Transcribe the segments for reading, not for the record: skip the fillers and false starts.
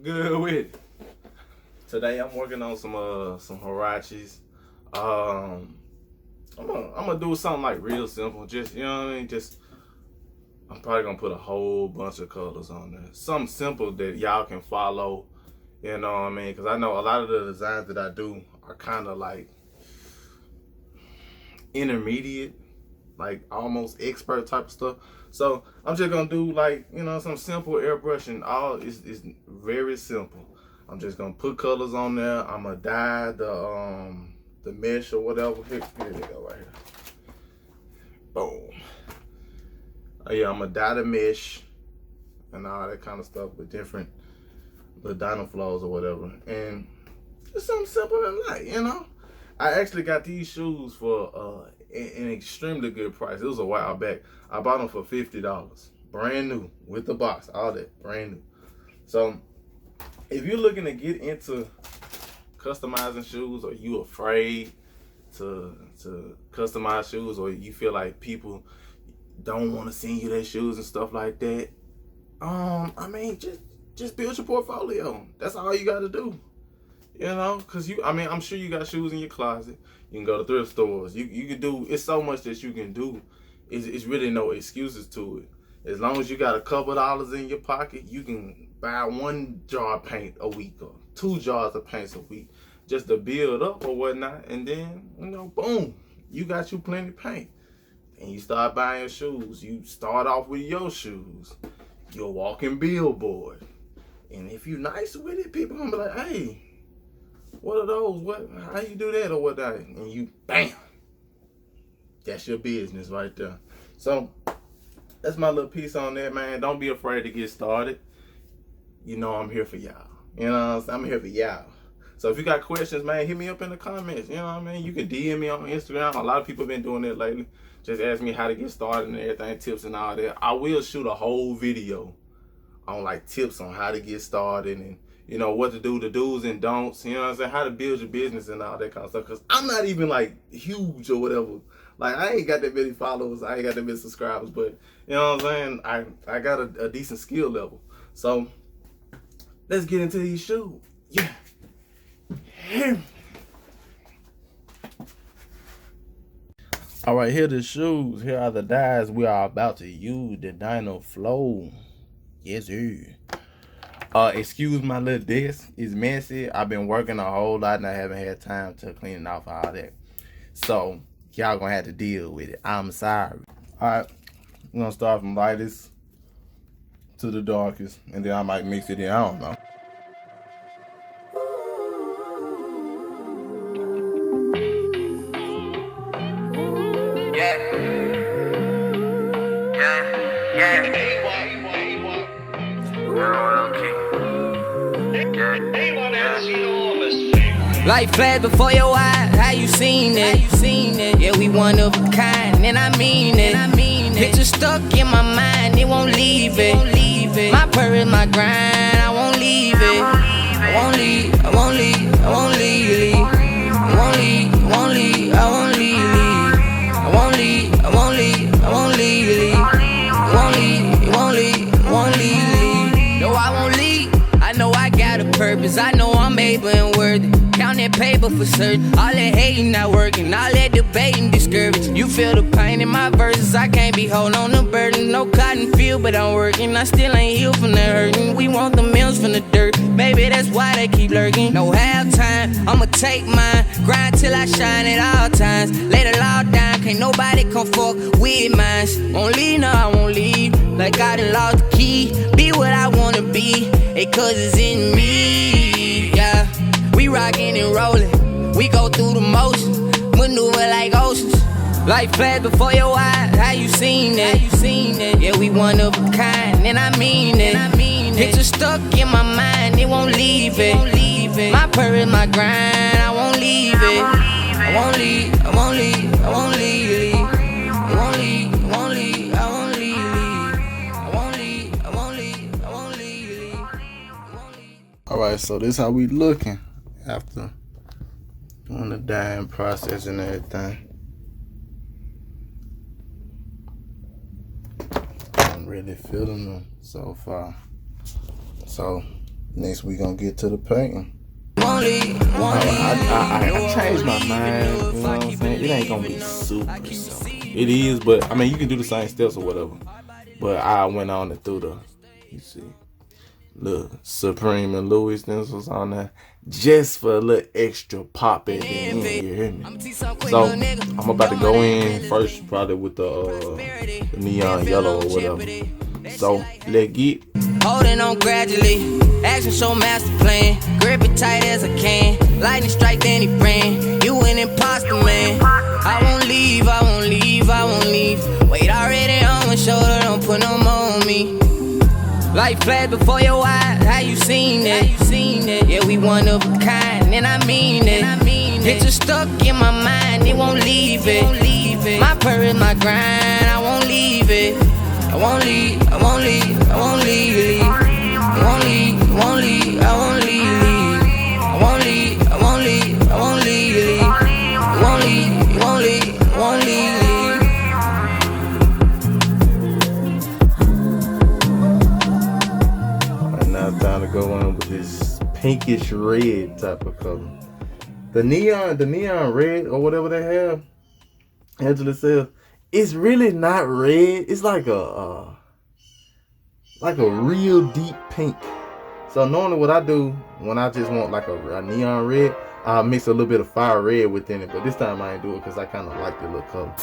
Good with it. Today I'm working on some Huaraches. I'm gonna do something like real simple. Just you know what I mean. Just I'm probably gonna put a whole bunch of colors on there. Something simple that y'all can follow. You know what I mean? Because I know a lot of the designs that I do are kind of like intermediate, like almost expert type of stuff. So I'm just gonna do like, you know, some simple airbrushing. All is very simple. I'm just gonna put colors on there. I'm gonna dye the mesh or whatever. Here they go right here. Boom. Oh yeah, I'm gonna dye the mesh and all that kind of stuff with different little dynaflows or whatever. And just something simple and light, you know. I actually got these shoes for an extremely good price. It was a while back. I bought them for $50, brand new with the box, all that, brand new. So if you're looking to get into customizing shoes, or you afraid to customize shoes, or you feel like people don't want to send you their shoes and stuff like that, I mean, just build your portfolio. That's all you got to do. You know, cause I'm sure you got shoes in your closet. You can go to thrift stores. You can do. It's so much that you can do. It's really no excuses to it. As long as you got a couple dollars in your pocket, you can buy 1 jar of paint a week or 2 jars of paints a week, just to build up or whatnot. And then, you know, boom, you got you plenty of paint. And you start buying your shoes. You start off with your shoes. You're a walking billboard. And if you nice with it, people gonna be like, hey, what are those? What? How you do that or what? And you, bam, that's your business right there. So that's my little piece on that, man. Don't be afraid to get started. You know I'm here for y'all. You know what I'm saying? I'm here for y'all. So if you got questions, man, hit me up in the comments. You know what I mean? You can DM me on Instagram. A lot of people have been doing that lately. Just ask me how to get started and everything, tips and all that. I will shoot a whole video on like tips on how to get started and, you know, what to do, the do's and don'ts, you know what I'm saying, how to build your business and all that kind of stuff. Because I'm not even like huge or whatever. Like, I ain't got that many followers, I ain't got that many subscribers, but you know what I'm saying, I got a decent skill level. So let's get into these shoes. Yeah. All right, here are the shoes. Here are the dyes we are about to use. The Dynaflow. Yes, sir. Excuse my little desk. It's messy. I've been working a whole lot and I haven't had time to clean it off all that. So y'all gonna have to deal with it. I'm sorry. All right, I'm gonna start from lightest to the darkest, and then I might mix it in. I don't know. Life flash before your eyes, how you seen it? Yeah, we one of a kind, and I mean it. Picture stuck in my mind, it won't leave it. My purpose, my grind, I won't leave it. I won't leave, I won't leave, I won't leave. I won't leave, I won't leave, I won't leave. I won't leave, I won't leave, I won't leave. I won't leave, I won't leave, I won't leave. No, I won't leave. I know I got a purpose, I know I'm able and worthy. Count that paper for certain. All that hating not working, all that debating discouraged. You feel the pain in my verses, I can't be holding on the burden. No cotton field, but I'm working. I still ain't healed from the hurting. We want the meals from the dirt, baby, that's why they keep lurking. No half time, I'ma take mine. Grind till I shine at all times. Lay the law down, can't nobody come fuck with mine. Won't leave, no, I won't leave. Like I done lost the key. Be what I wanna be, it cause it's in me, yeah. We rockin' and rollin', we go through the motions, maneuver like oceans. Life flash before your eyes, how you seen it? Yeah, we one of a kind, and I mean it. Picture stuck in my mind, it won't leave it. My purpose, my grind, I won't leave it. I won't leave, I won't leave, I won't leave. I won't leave, I won't leave, I won't leave. I won't leave, I won't leave, I won't leave. All right, so this how we looking after doing the dyeing process and everything. I'm really feeling them so far. So Next we gonna get to the painting. Won't leave, won't leave. I changed my mind, you know what I'm saying? It ain't gonna be super simple. It is, but I mean you can do the same steps or whatever. But I went on and threw the, you see, look, Supreme and Louie stencils on there just for a little extra pop at the end, you hear me? So I'm about to go in first probably with the neon yellow or whatever. So let's get holding on gradually, action show master plan, grip it tight as I can, lightning strike any brand, you an imposter man, I won't leave, I won't leave, I won't leave, weight already on my shoulder, don't put no more on me, life flash before your eyes, how you seen it, yeah we one of a kind, and I mean it, picture stuck in my mind, it won't leave it, my purpose, my grind, I won't leave it. I won't leave, I won't leave, I won't leave, I won't leave, I won't leave, I won't leave, I won't leave, I won't leave, I won't leave, I won't leave, I won't leave, I won't leave. And now it's time to go on with this pinkish red type of color. The neon red or whatever they have, Angelus says, it's really not red. It's like a real deep pink. So normally what I do when I just want like a neon red, I'll mix a little bit of fire red within it. But this time I ain't do it because I kind of like the little color.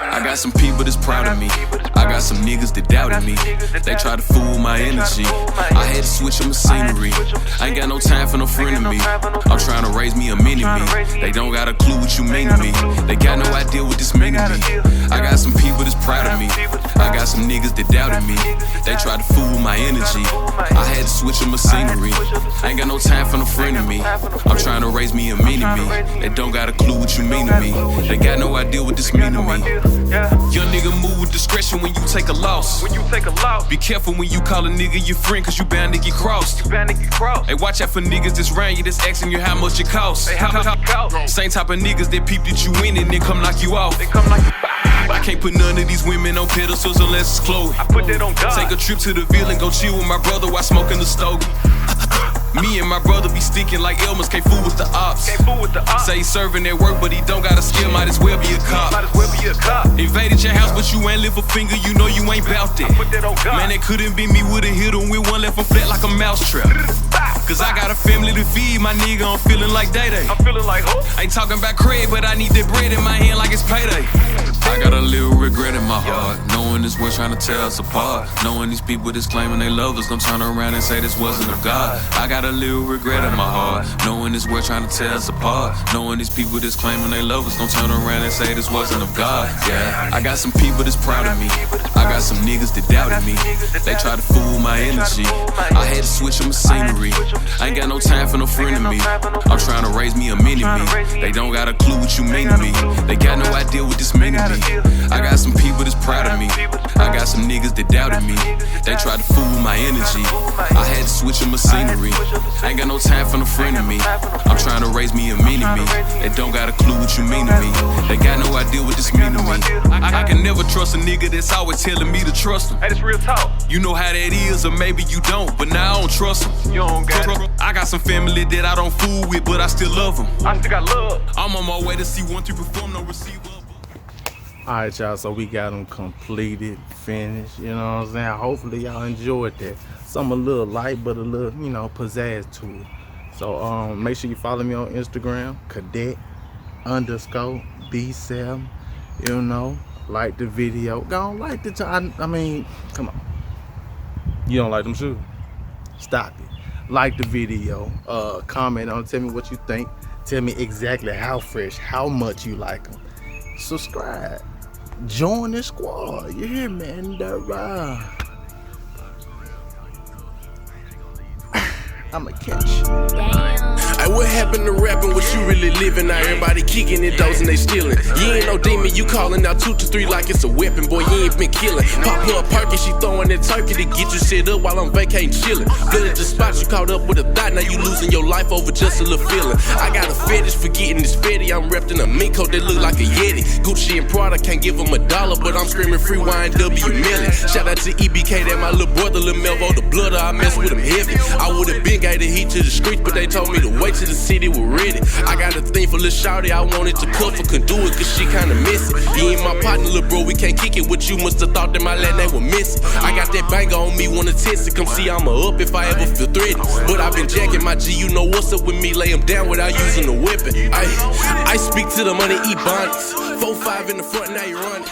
I got some people that's proud of me. I got some niggas that doubted me. They try to fool my energy. I had to switch up my scenery. I ain't got no time for no friend of me. I'm trying to raise me a mini-me. They don't got a clue what you mean to me. They got no idea what this mean to me. I got some people that's proud of me. I got some niggas that doubted me. They try to fool my energy. I had to switch up my scenery. I ain't got no time for no friend of me. I'm trying to raise me a mini-me. They don't got a clue what you mean to me. They got no idea what this mean to me. Young nigga move with discretion when you take a loss. Be careful when you call a nigga your friend, cause you bound to get crossed. Hey, watch out for niggas that's round you, that's asking you how much it costs. Same type of niggas that peep that you in and then come knock you off. I can't put none of these women on pedestals unless it's Chloe. I put that on God. Take a trip to the Ville and go chill with my brother while smoking the stogie. Me and my brother be stinking like Elmer's, can't fool with the ops. Say he's serving at work, but he don't got a skill, might as well be a cop. Invaded your house, but you ain't lift a finger, you know you ain't bout that. Man, it couldn't be me, would've hit him with one left on flat like a mousetrap. Cause I got a family to feed, my nigga, I'm feeling like Day-Day. Ain't talking about Craig, but I need that bread in my hand like it's payday. I got a little regret in my heart, knowing this world trying to tear us apart. Knowing these people that's claiming they love us gon' turn around and say this wasn't of God. I got a little regret in my heart, knowing this world trying to tear us apart. Knowing these people that's claiming they love us gon' turn around and say this wasn't of God. Yeah, I got some people that's proud of me. I got some niggas that doubted me. They try to fool my energy. I had to switch up my scenery. I ain't got no time for no friend of me. I'm trying to raise me a mini-me. They don't got a clue what you mean to me. They got no idea what this mean to me. I got some people that's proud of me. I got some niggas that doubted me. They tried to fool my energy. I had to switch up my scenery. I ain't got no time for no friend of me. I'm trying to raise me a mini-me. They don't got a clue what you mean to me. They got no idea what this mean to me. I can never trust a nigga that's always telling me to trust him. Hey, that's real talk. You know how that is, or maybe you don't, but now I don't trust him. You don't got it. I got some family that I don't fool with, but I still love them. I still got love. I'm on my way to see 1-3 perform, no receiver. Alright, y'all, so we got them completed, finished, you know what I'm saying? Hopefully y'all enjoyed that. Some a little light, but a little, you know, pizzazz to it. So make sure you follow me on Instagram, cadet_B7, you know, like the video. Go on, like the, I mean, come on. You don't like them shoes? Stop it. Like the video, comment on, tell me what you think. Tell me exactly how fresh, how much you like them. Subscribe. Join the squad. You hear me? And I'ma catch you. Hey, what happened to rapping? What you really living? Now everybody kicking in doors and they stealing. You ain't no demon, you calling out 2 to 3 like it's a weapon. Boy, you ain't been killing. Pop her a perky, she throwing that turkey to get you set up while I'm vacating chilling. Flooded the spot, you caught up with a thought. Now you losing your life over just a little feeling. I got a fetish for getting this fetty. I'm wrapped in a mink coat that look like a Yeti. Gucci and Prada can't give him $1, but I'm screaming free YNW million. Shout out to EBK, that my little brother, Lil Melvo, the blooder. I mess with him heavy. I would've been gave the heat to the streets, but they told me to wait till the city was ready. I got a thing for Lil Shawty, I wanted to cuff her, couldn't do it cause she kinda missing. You ain't my partner, lil' bro, we can't kick it with you. Must've thought that my last name was missing. I got that banger on me, wanna test it. Come see I'ma up if I ever feel threatened. But I've been jacking my G, you know what's up with me. Lay him down without using a weapon. I speak to the money, eat bonnets. 4-5 in the front, now you running.